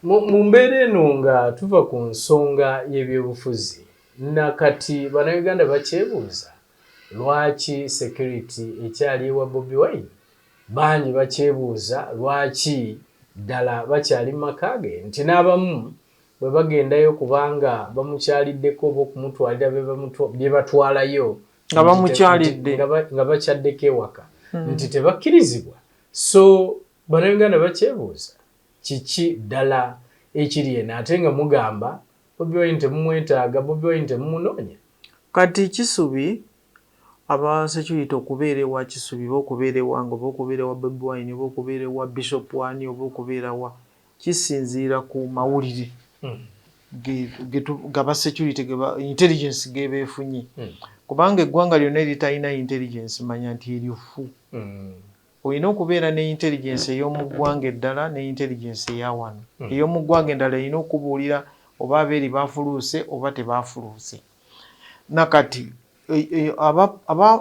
mu mbeera eno nga tuva ku nsonga y'ebyobufuzi nakati bannayuganda bakyebuuza lwaki security ekyali ewa Bobi Wine bangi bakyebuuza lwaki ddala bakyali mu maka ge nti n'abamu bwe bagendayo kubanga bamukyaliddeko oba okumutwalira bye batwalayo nga bamukyalidde nga bakyaddeko ewaka nti tebakkirizibwa. So bannayuganda bakyebuuza kiki ddala ekiri eno ate nga mugamba Bobi Wine temumwetaaga, Bobi Wine temumunoonya. Kati Kisubi aba security okubeera ewa Kisubi oba okubeera ewange oba okubeera ewa Bobi Wine oba okubeera ewa Bishop Wani oba okubeera wa kisinziira ku mawulire gaba security intelligence gebeefunye kubanga eggwanga lyonna eritalina intelligence manya nti eryofu. Olina okubeera ne intelligence ey'omu ggwanga eddala ne intelligence eya wano. Ey'omu ggwanga endala erina okubuulira oba abeeri baafuluuse oba tebaafuluuse. Nakati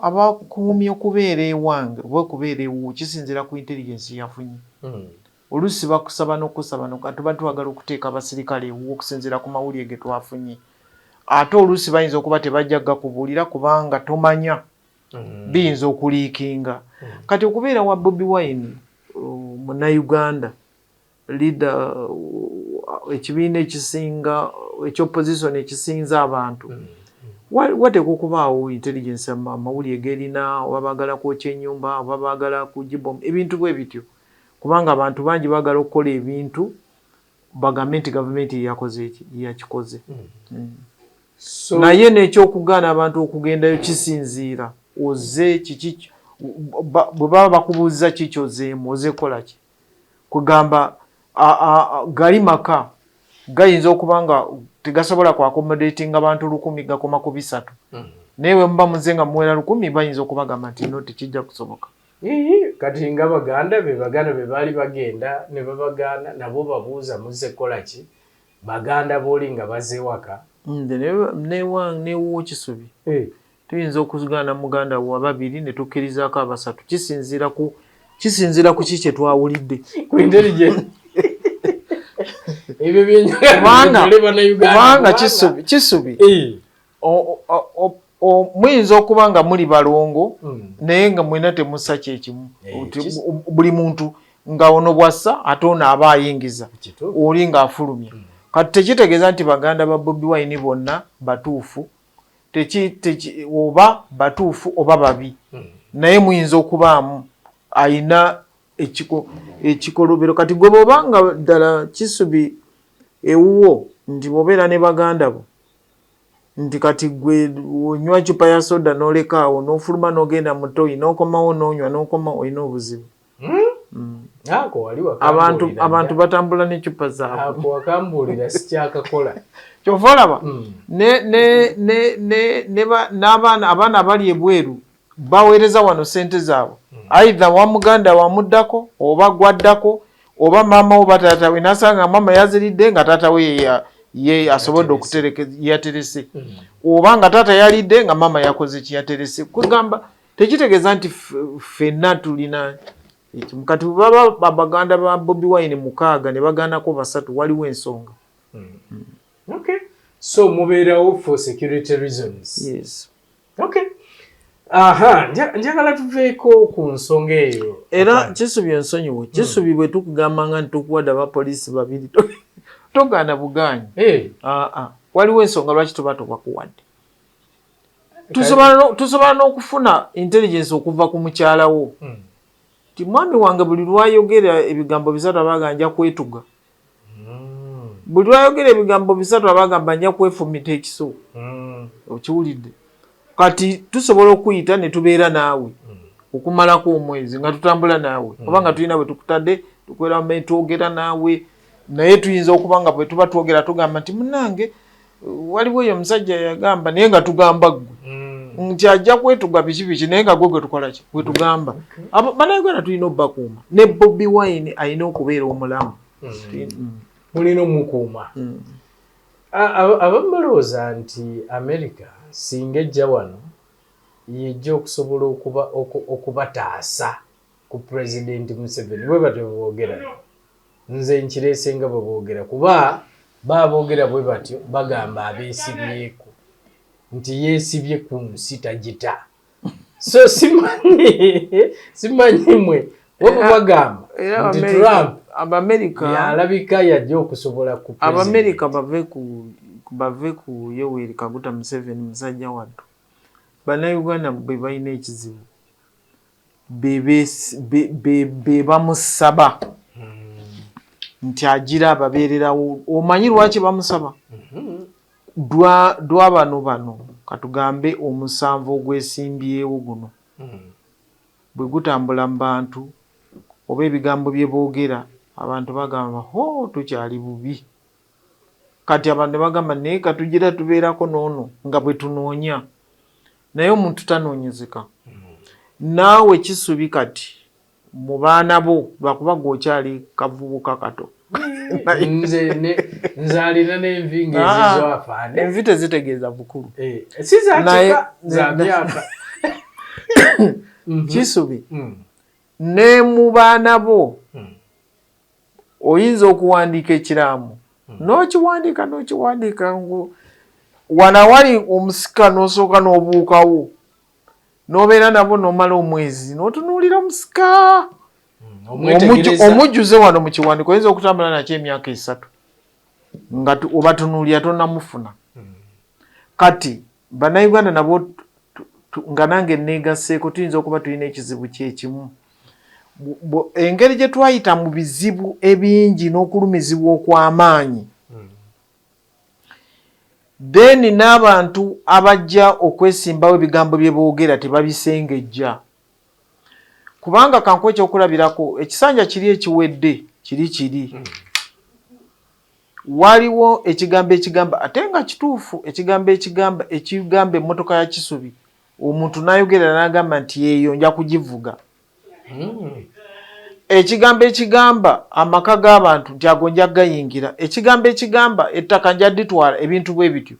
abakuumye okubeera ewange oba okubeera ewo kisinziira ku intelligence yafunye. Oluusi bakusaba n'okusaba tuba twagala okuteeka abasirikale ewo okusinziira ku mawulire ge twafunye. Ate oluusi bayinza okuba tebajja gakubuulira kubanga tomanya biyinza okuliikinga. Kati okubeera wa Bobi Wine Munnayuganda leader ekibiina ekisinga ekyopposition ekisinza abantu wateekwa okubaawo intelligence amawulire gerina oba baagala kwokya ennyumba oba baagala kugibomu ebintu bwe bityo kubanga abantu bangi baagala okukola ebintu bagambe nti gavumenti yakoze yakikoze. Naye n'ekyokugaana abantu okugendayo kisinziira oze kiki bwe baba bakubuuza kikyozeemu ozeekola ki kugamba gali maka gayinza okuba nga tegasobola ku accommodatinga abantu 100 gakoma ku 3 naye bwe muba muze nga muwera 100 bayinza okubagamba nti no tekijja kusoboka. Kati nga baganda be baali bagenda ne babagaana nabo babuuza muzze kola ki baganda booli nga bazze waka newo Kisubi tuyinza okugaana muganda wa babiri ne tukkirizaako abasatu kisinziira ku kiki twawulidde ku intelligence ebyo kubanga Kisubi muyinza okuba nga muli balongo naye nga mwena temussa kyekimu buli muntu nga ono bwassa ate ono aba ayingiza oli ng'afulumya. Kati tekitegeeza nti baganda ba Bobi Wine bonna batuufu oba batuufu oba babi naye muyinza okubaamu ayina ekikolobero. Kati gwe bw'obanga ddala Kisubi ewuwo nti bw'obeera ne baganda bo nti kati gwe onywa cupa ya soda n'oleka awo n'ofuluma n'ogenda mu toyi n'okomawo n'onywa n'okoma olina obuzibu. Abantu batambula ne cupa zaabwe wakambuulira sikyakakola kyova olaba abaana abali ebweru baweereza wano sente zaabwe aidha wa muganda wamuddako oba gwaddako oba maama oba taata we nasanga mama yaziridde nga taata we ye asobodde okutereka yaterese oba nga taata yalidde nga mama yakoze kiyaterese kugamba tekitegeeza nti ffenna tulina kati baba abaganda ba Bobi Wine 6 ne bagaanako 3 waliwo ensonga. Okay, so mubeerawo for security reasons. Yes. Okay. Njagala tuveeko ku nsonga eyo era Kisubi ensonyiwo Kisubi bwe tukugamba nga ntukuwadde abapoliisi 2 togaana bugaanyi. Waliwo ensonga lwaki tuba tubakuwadde. Tusobola n'okufuna intelligence okuva ku mukyalawo ti mwami wange buli lwayogera ebigambo 3 abaga nja kwetuga buli lwayogera ebigambo 3 abagamba nja kwefumita ekiso okiwulidde. Kati tusobola okuyita ne tubeera naawe okumalako omwezi nga tutambula naawe oba nga tulina bwe tukutadde tukwera twogera naawe naye tuyinza okuba nga bwe tuba twogera tugamba nti munnange waliwo eyo omusajja yagamba naye nga tugamba ggwe nti ajja kwetuga biki naye nga gwe gwe tukola ki bwe tugamba. Bannayuganda tulina obbakuuma ne Bobi Wine alina okubeera omulamu mulina omukuuma. Abamu balowooza nti America singa ejja wano yejja okusobola okubataasa ku President Museveni bwe batyo boogera nze nkirese nga boogera kuba baboogera bwe batyo bagamba abeesibyeko nti yeesibye ku nsi tagita so simanyi mwe waba bagamba nti Trump yalabika yajja okusobola ku Abamerika bave ku Yoweri Kaguta Museveni musajja wattu Bannayuganda bwe balina ekizibu be bamusaba nti agira ababeererawo. Omanyi lwaki bamusaba? Dwa bano katugambe omusanvu ogwesimbyewo guno bwe gutambula mu bantu oba ebigambo bye boogera abantu bagamba tukyali bubi. Kati abantu bagamba naye katugira tubeerako n'ono nga bwe tunoonya naye omuntu tanoonyezeka. Naawe Kisubi kati mu baana bo lwakuba gwokyali kavubuka kato nze alina n'envi ng'ezizo afaane. Envi tezitegeeza bukulu si za myaka. Kisubi ne mu baana bo oyinza okuwandiika ekiraamu n'okiwandiika ngu wana wali omusika n'osooka n'obuukawo n'obeera nabo n'omala omwezi n'otunuulira omusika omujjuze wano mu kiwandiiko oyinza okutambula nakyo emyaka 3 nga obatunuulira tonnamufuna. Kati Bannayuganda nabo nga nange neegaseeko tuyinza okuba tulina ekizibu kyekimu. Engeri gye twayita mu bizibu ebingi n'okulumizibwa okw'amaanyi then n'abantu abajja okwesimbawo ebigambo bye boogera tebabisengejja. Kubanga kankuwa ekyokulabirako ekisanja kiri ekiwedde kiri waliwo ekigambo ekigamba ate nga kituufu ekigamba emmotoka ya Kisubi omuntu n'ayogera n'agamba nti eyo nja kugivuga. Ekigambo ekigamba amaka g'abantu nti ago nja gayingira. Ekigambo ekigamba ettaka nja ditwala ebintu bwe bityo.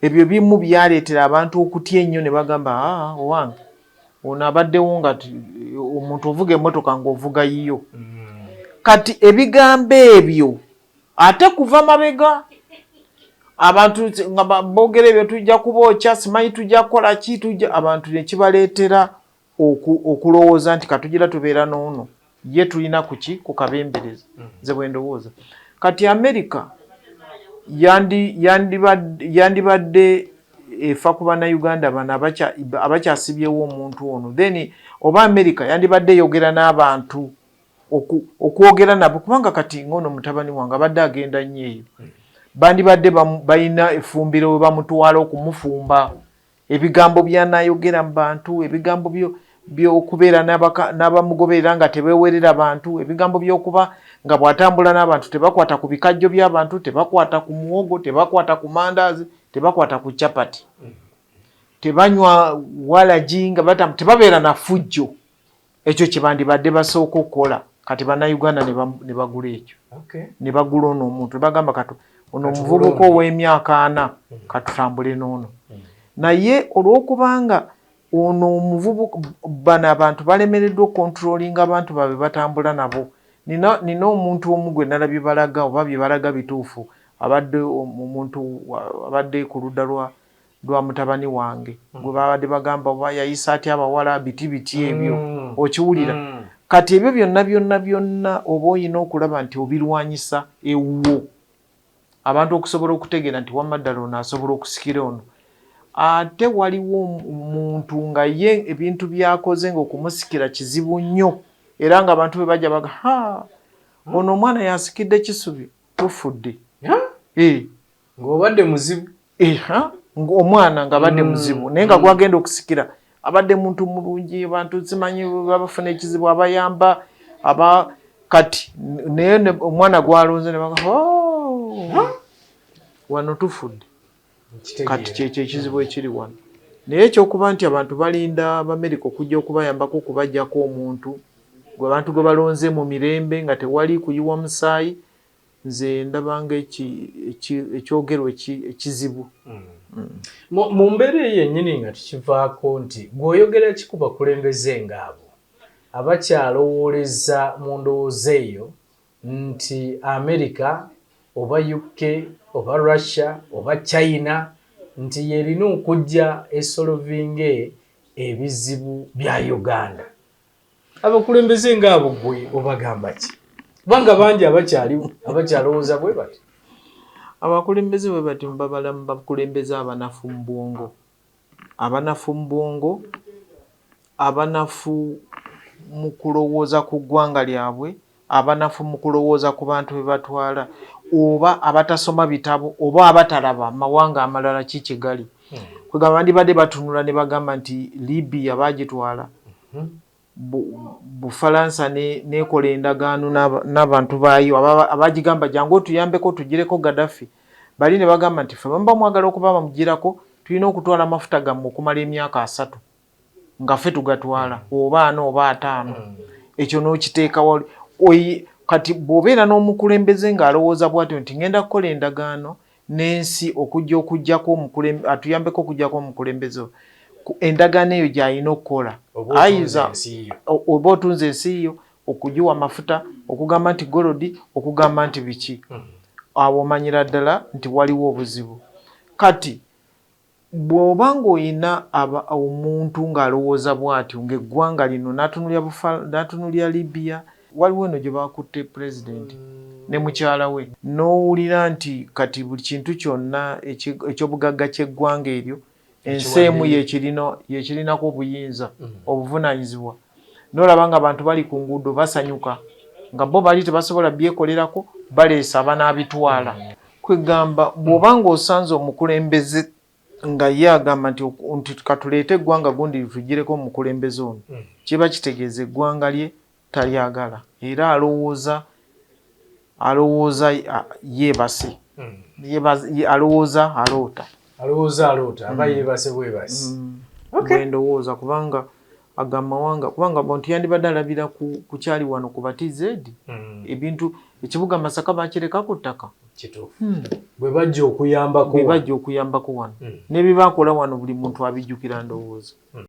Ebyo bimu byaleetera abantu okutya ennyo ne bagamba owange ono abaddewo nga omuntu ovuga emmotoka ng'ovuga yiyo. Kati ebigambo ebyo ate kuva mabega abantu nga boogera ebyo tujja kubookya simanyi tujja kukola ki abantu ne kibaleetera okulowooza nti katugira tubeera n'ono ye tulina kuki ku kabembereza nze bwe ndowooza. Kati Amerika yandibadde efa ku Bannayuganda bano abakyasibyewo omuntu ono then oba Amerika yandibadde eyogera n'abantu okwogera nabo kubanga kati ngono mutabani wange abadde agenda nnyo eyo bandibadde balina efumbiro we bamutwala okumufumba. Ebigambo byanayogera mu bantu ebigambo by'okubeera n'abamugoberera nga tebeewerera bantu ebigambo by'okuba nga bw'atambula n'abantu tebakwata ku bikajjo by'abantu tebakwata ku muwogo tebakwata ku mandaazi tebakwata ku chapati tebanywa walagi nga tebabeera na fujjo. Ekyo kye bandibadde basooka okukola. Kati Bannayuganda ne bagula ekyo ne bagula ono omuntu bagamba ono omuvubuka ow'emyaka 4 katutambule n'ono naye olw'okubanga ono omuvubuka bano abantu balemereddwa okontrolinga abantu baabwe batambula nabo. Nina omuntu omu gwe nalabye balaga oba bye balaga bituufu abadde omuntu abadde ku ludda lwa mutabani wange gwe babadde bagamba oba yayisa atya abawala biti ebyo okiwulira. Kati ebyo byonna oba oyina okulaba nti obirwanyisa ewuwo abantu okusobola okutegeera nti wamma ddala ono asobola okusikira ono. Ate waliwo omuntu nga ye ebintu byakoze ng'okumusikira kizibu nnyo era nga abantu be bajja baga ono omwana yasikidde Kisubi tufudde ng'obadde muzibu omwana ng'abadde muzibu naye nga gwagenda okusikira abadde muntu mulungi abantu simanyi babafuna ekizibu abayamba kati naye omwana gwalonze ne baga wano tufudde. Kati kyekyo ekizibu ekiri wano naye ekyokuba nti abantu balinda Abamerika okujja okubayambako okubajjako omuntu gwe abantu gwe balonze mu mirembe nga tewali kuyiwa musaayi nze ndabanga ekyogerwa ekizibu. Mu mbeera eyo yennyini nga tukivaako nti gw'oyogera ki ku bakulembeze ng'abo abakyalowooleza mu ndowooza eyo nti America oba UK oba Russia oba China nti yerina okujja esolovinge ebizibu bya Uganda. Abakulembeze ng'abo gwe obagamba ki? Kubanga bangi abakyalowooza bwe bati. Abakulembeze bwe bati mbabala mu bakulembeze abanafu mu bwongo. Abanafu mu bwongo, abanafu mu kulowooza ku ggwanga lyabwe, abanafu mu kulowooza ku bantu be batwala, oba abatasoma bitabo oba abatalaba mawanga amalala kiki gali. Kwegamba bandibadde batunula ne bagamba nti Libya bagitwala. Bufalansa nekola endagaano n'abantu baayo abagigamba jangu otuyambeko tugireko Gaddafi. Bali ne bagamba nti ffe bamba mwagala okuba bamugirako tulina okutwala amafuta gammwe okumala emyaka 3 nga ffe tugatwala oba 4 oba 5. Ekyo n'okiteeka kati bw'obeera n'omukulembeze ng'alowooza bw'atyo nti ngenda kukola endagaano n'ensi okujjako atuyambeko okujjako omukulembeze endagaano eyo gy'alina okukola oba otunze ensi yo okugiwa amafuta okugamba nti golodi okugamba nti biki. Awo omanyira ddala nti waliwo obuzibu. Kati bw'oba ng'olina omuntu ng'alowooza bw'atyo ng'eggwanga lino n'atunulya Libya, waliwo eno gye bakutte pulezidenti ne mukyala we, n'owulira nti kati buli kintu kyonna eky'obugagga ky'eggwanga eryo ensi emu yekirinako obuyinza obuvunaanyizibwa. N'olaba nga abantu bali ku nguudo basanyuka nga bo bali tebasobola byekolerako baleesa banaabitwala. Kwegamba bw'oba ng'osanze omukulembeze nga ye agamba nti katuleete eggwanga gundi litugireko omukulembeze ono, kiba kitegeeza eggwanga lye talyagala era alowooza yeebase, alowooza aloota. Aba yeebase bwebasi. Bwe ndowooza kubanga agamawanga kubanga abantu yandibadde alabira ku kyali wano ku TZ ebintu ekibuga Masaka bakireka ku ttaka. Kituufu. Bwe bajja okuyambako wano. Ne bye bakola wano buli muntu abijjukira ndowooza.